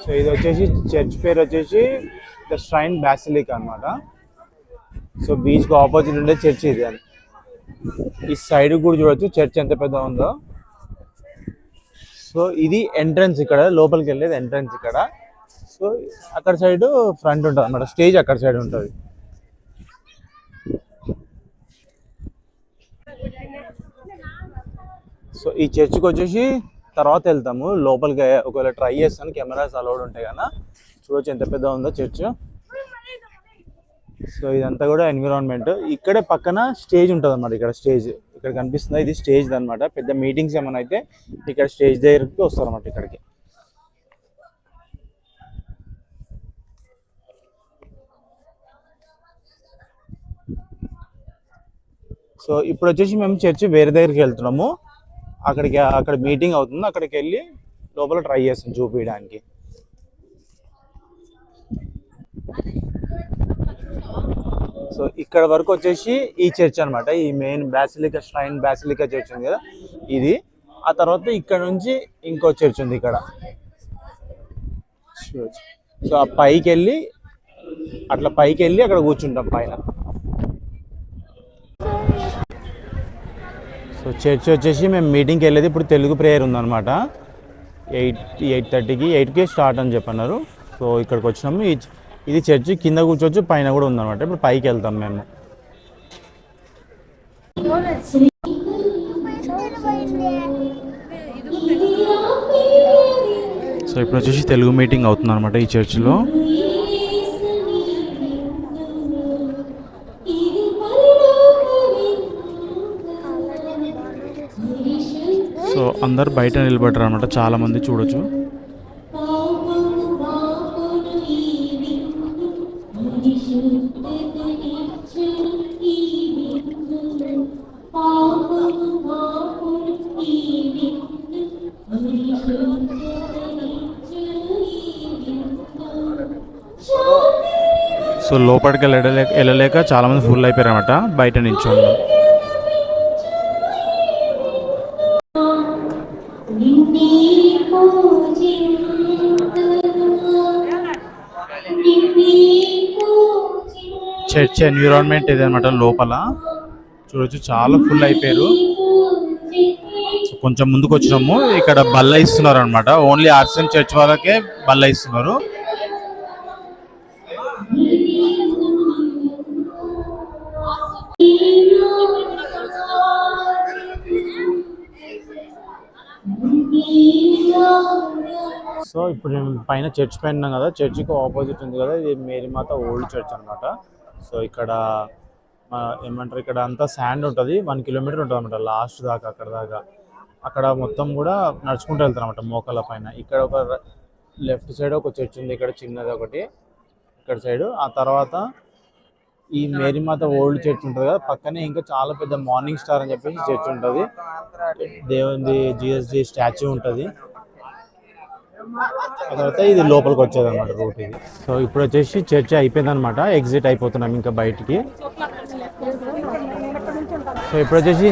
So ఇది వచ్చేసి church పేరు వచ్చేసి ద ష్రైన్ బాసిలికా అనమాట. సో బీచ్కి ఆపోజిట్ ఉండే చర్చ్ ఇది. ఈ సైడ్ కూడా చూడొచ్చు చర్చ్ ఎంత పెద్ద ఉందో. సో ఇది ఎంట్రన్స్, ఇక్కడ లోపలికి వెళ్ళేది ఎంట్రన్స్ ఇక్కడ. సో అక్కడ సైడ్ ఫ్రంట్ ఉంటుంది అన్నమాట, స్టేజ్ అక్కడ సైడ్ ఉంటుంది. సో ఈ చర్చ్కి వచ్చేసి తర్వాత వెళ్తాము లోపలికి. ఒకవేళ ట్రై చేస్తాను, కెమెరాస్ అలౌడ్ ఉంటాయి కదా. చూడొచ్చు ఎంత పెద్ద ఉందో చర్చ్. సో ఇదంతా కూడా ఎన్విరాన్మెంట్. ఇక్కడే పక్కన స్టేజ్ ఉంటుంది అన్నమాట. ఇక్కడ స్టేజ్ ఇక్కడ కనిపిస్తుంది, ఇది స్టేజ్ అనమాట. పెద్ద మీటింగ్స్ ఏమైనా అయితే ఇక్కడ స్టేజ్ దగ్గరికి వస్తారు అన్నమాట ఇక్కడికి. సో ఇప్పుడు వచ్చేసి మేము చర్చ్ వేరే దగ్గరికి వెళ్తున్నాము. అక్కడ మీటింగ్ అవుతుంది, అక్కడికి వెళ్ళి లోపల ట్రై చేస్తాం చూపించడానికి. సో ఇక్కడ వరకు వచ్చేసి ఈ చర్చ్ అనమాట, ఈ main basilica shrine basilica church ఉంది కదా ఇది. ఆ తర్వాత ఇక్కడ నుంచి ఇంకో చర్చ్ ఉంది ఇక్కడ. సో ఆ పైకి వెళ్ళి అక్కడ కూర్చుంటాం పైన. సో చర్చ్ వచ్చేసి మేము మీటింగ్కి వెళ్ళేది ఇప్పుడు తెలుగు ప్రేయర్ ఉందన్నమాట. 8:30కి 8కి స్టార్ట్ అని చెప్పన్నారు. సో ఇక్కడికి వచ్చినాము. ఇది చర్చి కింద కూర్చోవచ్చు, పైన కూడా ఉందన్నమాట. ఇప్పుడు పైకి వెళ్తాం మేము. సో ఇప్పుడు వచ్చేసి తెలుగు మీటింగ్ అవుతుంది అనమాట ఈ చర్చిలో. సో అందరు బయట నిలబడ్డారు అనమాట, చాలా మంది చూడొచ్చు. సో లోపలికి వెళ్ళలేక చాలా మంది ఫుల్ అయిపోయారు అనమాట బయట నిల్చోండి. చర్చ్ ఎన్విరాన్మెంట్ ఇది అనమాట. లోపల చూడొచ్చు చాలా ఫుల్ అయిపోయారు. కొంచెం ముందుకు వచ్చినాము, ఇక్కడ బల్ల ఇస్తున్నారు అనమాట. ఓన్లీ ఆర్సిఎం చర్చ్ వాళ్ళకే బల్ల ఇస్తున్నారు. సో ఇప్పుడు నేను పైన చర్చ్ పైన ఉన్నాం కదా, చర్చికి ఆపోజిట్ ఉంది కదా, ఇది మేరీమాత ఓల్డ్ చర్చ్ అనమాట. సో ఇక్కడ ఏమంటారు, ఇక్కడ అంతా శాండ్ ఉంటుంది. 1 కిలోమీటర్ ఉంటుంది అనమాట లాస్ట్ దాకా, అక్కడ మొత్తం కూడా నడుచుకుంటూ వెళ్తారు అనమాట మోకాళ్ళ పైన. ఇక్కడ ఒక లెఫ్ట్ సైడ్ ఒక చర్చ్ ఉంది, ఇక్కడ చిన్నది ఒకటి ఇక్కడ సైడ్. ఆ తర్వాత ఈ మేరీమాత ఓల్డ్ చర్చ్ ఉంటుంది కదా, పక్కనే ఇంకా చాలా పెద్ద మార్నింగ్ స్టార్ అని చెప్పేసి చర్చ్ ఉంటుంది. దేవుని జీసస్ స్టాచ్యూ ఉంటుంది. ఆ తర్వాత ఇది లోపలికి వచ్చేది అనమాట రూట్ ఇది. సో ఇప్పుడు వచ్చేసి చర్చ్ అయిపోయింది అనమాట, ఎగ్జిట్ అయిపోతున్నాం ఇంకా బయటికి. సో ఇప్పుడు వచ్చేసి